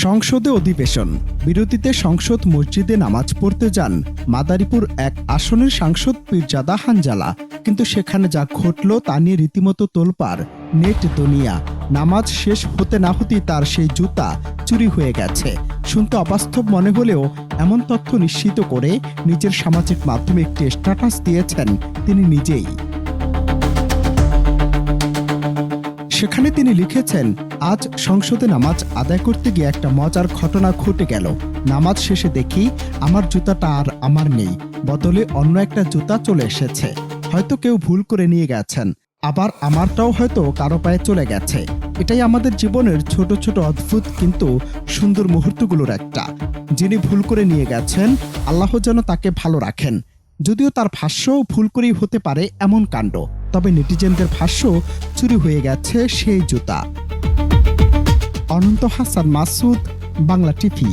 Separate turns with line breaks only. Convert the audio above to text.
সংসদে অধিবেশন, বিরতিতে সংসদ মসজিদে নামাজ পড়তে যান মাদারীপুর এক আসনের সাংসদ পীরজাদা হানজালা। কিন্তু সেখানে যা ঘটল তা নিয়ে রীতিমতো তোলপাড় নেট দুনিয়া। নামাজ শেষ হতে না হতেই তার সেই জুতা চুরি হয়ে গেছে। শুনতে অবাস্তব মনে হলেও এমন তথ্য নিশ্চিত করে নিজের সামাজিক মাধ্যমে একটি স্ট্যাটাস দিয়েছেন তিনি নিজেই। সেখানে তিনি লিখেছেন, আজ সংসদে নামাজ আদায় করতে গিয়ে একটা মজার ঘটনা ঘটে গেল। নামাজ শেষে দেখি আমার জুতাটা আর আমার নেই, বদলে অন্য একটা জুতা চলে এসেছে। হয়তো কেউ ভুল করে নিয়ে গেছেন, আবার আমারটাও হয়তো কারো পায়ে চলে গেছে। এটাই আমাদের জীবনের ছোট ছোট অদ্ভুত কিন্তু সুন্দর মুহূর্তগুলোর একটা। যিনি ভুল করে নিয়ে গেছেন, আল্লাহ যেন তাকে ভালো রাখেন। যদিও তার ভাষ্যও ভুল করেই হতে পারে এমন কাণ্ড, তবে নেটিজেনদের ভাষ্য চুরি হয়ে গেছে সেই জুতা। অনন্ত হাসান মাসুদ, বাংলা টিভি।